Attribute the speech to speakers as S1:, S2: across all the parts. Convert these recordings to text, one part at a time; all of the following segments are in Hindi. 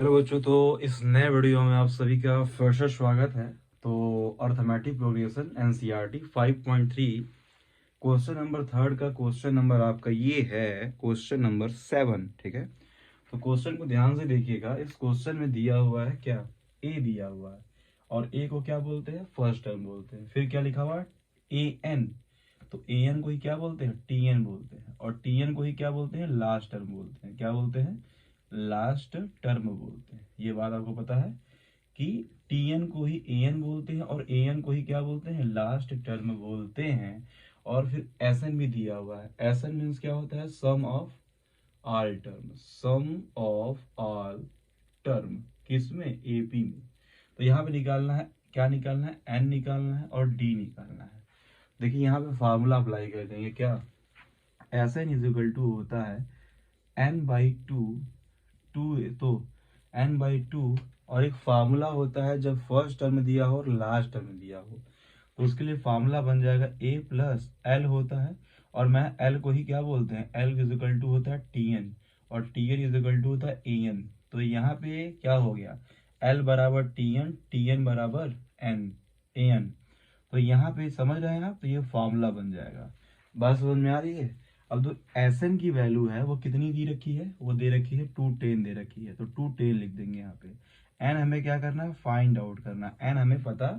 S1: हेलो बच्चों, तो इस नए वीडियो में आप सभी का फिर से स्वागत है। तो arithmetic progression NCERT 5.3 question number third का क्वेश्चन नंबर आपका ये है क्वेश्चन नंबर 7। ठीक है, तो क्वेश्चन को ध्यान से देखिएगा। इस क्वेश्चन में दिया हुआ है क्या, ए दिया हुआ है, और ए को क्या बोलते हैं, फर्स्ट टर्म बोलते हैं। फिर क्या लिखा हुआ है, ए एन, तो ए एन को ही क्या बोलते हैं, टी एन बोलते हैं, और टी एन को ही क्या बोलते हैं, लास्ट टर्म बोलते हैं। क्या बोलते हैं, लास्ट टर्म बोलते हैं। ये बात आपको पता है कि टी एन को ही ए एन बोलते हैं और ए एन को ही क्या बोलते हैं, लास्ट टर्म बोलते हैं। और फिर एस एन भी दिया हुआ है। एस एन मीन्स क्या होता है, sum of all term, sum of all term. किसमें, एपी में। तो यहाँ पे निकालना है, क्या निकालना है, एन निकालना है और डी निकालना है। देखिए यहाँ पे फार्मूला अप्लाई कर देंगे। क्या, S N is equal to होता है एन बाई टू, टू तो एन बाई टू, और एक फार्मूला होता है जब फर्स्ट टर्म दिया हो और लास्ट टर्म दिया हो, तो उसके लिए फार्मूला बन जाएगा ए प्लस एल होता है। और मैं एल को ही क्या बोलते हैं, एल इज इक्वल टू होता है टी एन, और T N is equal to होता है ए एन। तो यहाँ पे क्या हो गया, एल बराबर टी एन बराबर एन, ए एन। तो यहाँ पे समझ रहे हैं आप, तो ये फॉर्मूला बन जाएगा। बात समझ में आ रही है। अब जो एस एन की वैल्यू है वो कितनी दी रखी है, वो दे रखी है 210 दे रखी है, तो 210 लिख देंगे यहाँ पे। एन हमें क्या करना है, फाइंड आउट करना है। एन हमें पता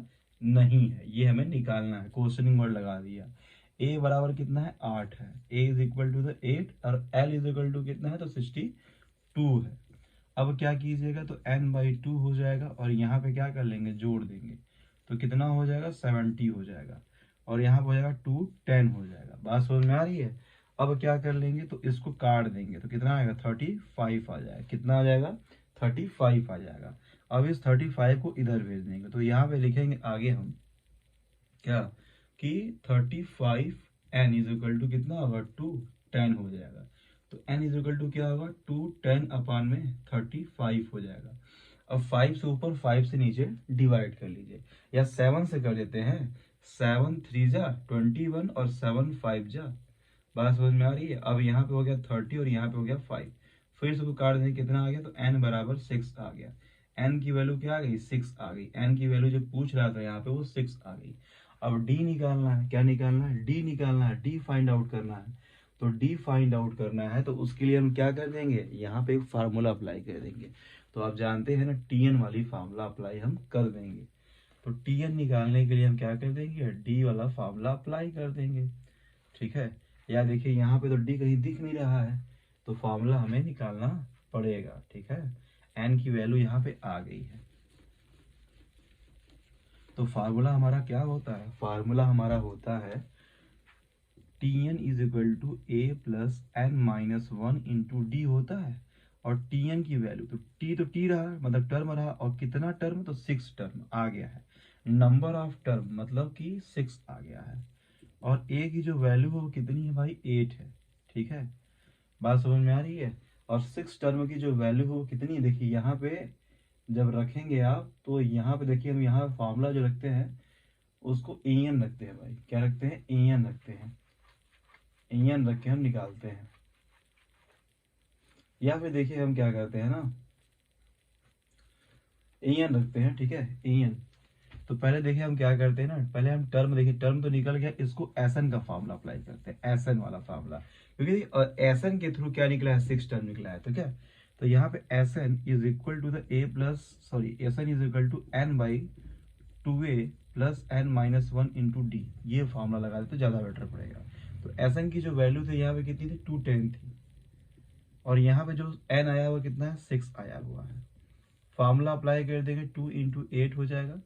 S1: नहीं है, ये हमें निकालना है। क्वेश्चनिंग वर्ड लगा दिया। ए बराबर कितना है, 8 है। ए इज इक्वल टू द 8 और एल इज इक्वल टू कितना है, तो 62 है। अब क्या कीजिएगा, तो एन बाई टू हो जाएगा, और यहाँ पे क्या कर लेंगे, जोड़ देंगे। तो कितना हो जाएगा, 70 हो जाएगा, और यहाँ पे हो जाएगा 210 हो जाएगा। बात समझ में आ रही है। अब क्या कर लेंगे, तो इसको काट देंगे, तो कितना आएगा, 35 आ जाएगा। कितना आ जाएगा, 35 आ जाएगा। अब इस 35 को इधर भेज देंगे, तो यहाँ पे लिखेंगे आगे हम क्या, कि 35 एन इज इक्वल टू कितना होगा, 210 हो जाएगा। तो एन इज इक्वल टू क्या होगा, 210 अपान में 35 हो जाएगा। अब 5 से ऊपर 5 से नीचे डिवाइड कर लीजिए, या 7 से कर देते हैं। 7 3 जा 21 और 7 5 जा। बात समझ में आ रही है। अब यहाँ पे हो गया 30 और यहाँ पे हो गया 5। फिर से काट दें, कितना आ गया, तो n बराबर 6 आ गया। n की वैल्यू क्या आ गई, 6 आ गई। n की वैल्यू जो पूछ रहा था यहाँ पे वो 6 आ गई। अब d निकालना है। क्या निकालना है, d निकालना है, d फाइंड आउट करना है। तो d फाइंड आउट करना है, तो उसके लिए हम क्या कर देंगे, यहाँ पे एक फार्मूला अप्लाई कर देंगे। तो आप जानते हैं ना, tn वाली फार्मूला अप्लाई हम कर देंगे। तो tn निकालने के लिए हम क्या कर देंगे, d वाला फार्मूला अप्लाई कर देंगे। ठीक है, या देखिए यहाँ पे तो डी कहीं दिख नहीं रहा है, तो फॉर्मूला हमें निकालना पड़ेगा। ठीक है, एन की वैल्यू यहाँ पे आ गई है। तो फार्मूला हमारा क्या होता है, फार्मूला हमारा होता है T N is equal to A plus N minus one into D होता है। और टी एन की वैल्यू, तो टी रहा, मतलब टर्म रहा, और कितना टर्म, तो 6 टर्म आ गया है। नंबर ऑफ टर्म मतलब कि 6 आ गया है। और ए की जो वैल्यू है वो कितनी है भाई, 8 है। ठीक है, बात समझ में आ रही है। और 6 टर्म की जो वैल्यू है वो कितनी है, देखिए यहाँ पे जब रखेंगे आप, तो यहाँ पे देखिए हम यहाँ फॉर्मूला जो रखते हैं उसको ए एन रखते हैं भाई। क्या रखते हैं, ए एन रखते हैं। ए एन रख के हम निकालते हैं। या फिर देखिए हम क्या करते हैं ना, ए एन रखते हैं। ठीक है, ए एन। तो पहले देखिए हम क्या करते हैं ना, पहले हम टर्म, देखिए टर्म तो निकल गया, इसको एसन का फार्मूला अप्लाई करते हैं, एसन वाला फार्मूला। क्योंकि एसन के थ्रू क्या निकला है, 6 टर्म निकला है। तो क्या, तो यहाँ पे S n is equal to the a plus, sorry, S n is equal to n by 2a plus N minus one into d. ये फार्मूला लगा देते तो ज़्यादा बेटर पड़ेगा। तो एसन की जो वैल्यू थी यहाँ पे कितनी थी, 210 थी, और यहाँ पे जो एन आया हुआ कितना है, 6 आया हुआ है। फार्मूला अप्लाई कर देंगे, 2 इंटू 8 हो जाएगा,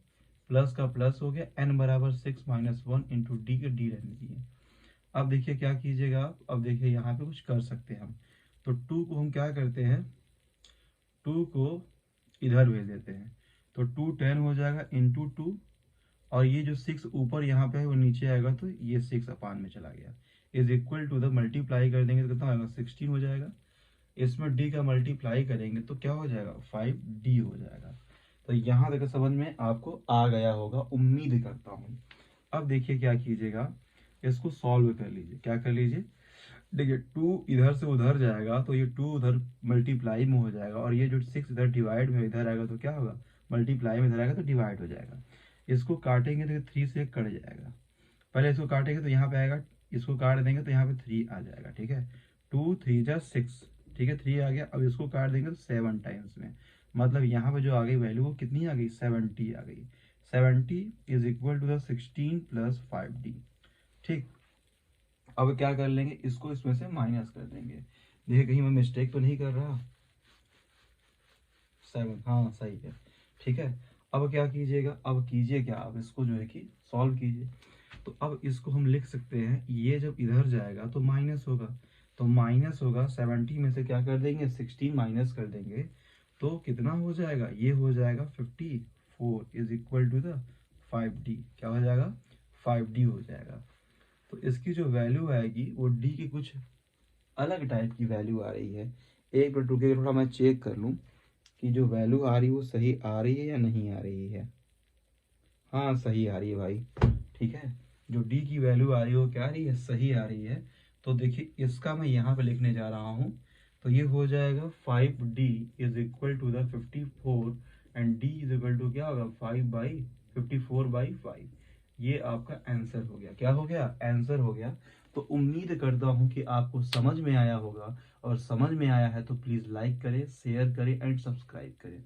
S1: प्लस का प्लस हो गया, एन बराबर 6 माइनस वन इंटू डी के डी रहने दिए। अब देखिए क्या कीजिएगा आप, अब देखिए यहाँ पे कुछ कर सकते हैं हम। तो 2 को हम क्या करते हैं, 2 को इधर भेज देते हैं, तो 210 हो जाएगा इंटू 2, और ये जो 6 ऊपर यहाँ पे है वो नीचे आएगा, तो ये 6 अपान में चला गया, is equal to the, multiply कर देंगे तो कितना आएगा, 16 हो जाएगा। इसमें डी का मल्टीप्लाई करेंगे तो क्या हो जाएगा, 5d हो जाएगा। तो यहाँ तक समझ में आपको आ गया होगा, उम्मीद करता हूँ। अब देखिए क्या कीजिएगा, इसको सॉल्व कर लीजिए। क्या कर लीजिए, देखिए 2 इधर से उधर जाएगा तो ये 2 उधर मल्टीप्लाई में हो जाएगा, और ये जो 6 इधर डिवाइड में इधर आएगा तो क्या होगा, मल्टीप्लाई में इधर आएगा तो डिवाइड हो जाएगा। इसको काटेंगे तो 3 से कट जाएगा। पहले इसको काटेंगे तो यहाँ पे आएगा, इसको काट देंगे तो यहाँ पे 3 आ जाएगा। ठीक है, 2 3 जा 6, ठीक है 3 आ गया। अब इसको काट देंगे तो 7 टाइम्स में, मतलब यहाँ पे जो आ गई वैल्यू वो कितनी आ गई, 70 आ गई। 70 is equal to the 16 plus 5d। ठीक, अब क्या कर लेंगे, इसको इसमें से माइनस कर देंगे। देखिए कहीं मैं मिस्टेक तो नहीं कर रहा, 7, हाँ सही है। ठीक है, अब क्या कीजिएगा, अब कीजिए क्या, अब इसको जो है कि सॉल्व कीजिए। तो अब इसको हम लिख सकते हैं, ये जब इधर जाएगा तो माइनस होगा, तो माइनस होगा 70 में से क्या कर देंगे, 16 माइनस कर देंगे तो कितना हो जाएगा, ये हो जाएगा 54 is equal to the 5d। क्या हो जाएगा, 5d हो जाएगा। तो इसकी जो वैल्यू आएगी वो d की कुछ अलग टाइप की वैल्यू आ रही है। एक मिनट रुकिए, थोड़ा मैं चेक कर लूँ कि जो वैल्यू आ रही है वो सही आ रही है या नहीं आ रही है। हाँ सही आ रही है भाई। ठीक है, जो d की वैल्यू आ रही है वो क्या आ रही है, सही आ रही है। तो देखिए इसका मैं यहाँ पे लिखने जा रहा हूँ, तो ये हो जाएगा 5d is equal to the 54 and d is equal to क्या होगा, 54/5। ये आपका आंसर हो गया। क्या हो गया, आंसर हो गया। तो उम्मीद करता हूँ कि आपको समझ में आया होगा, और समझ में आया है तो प्लीज़ लाइक करें, शेयर करें एंड सब्सक्राइब करें।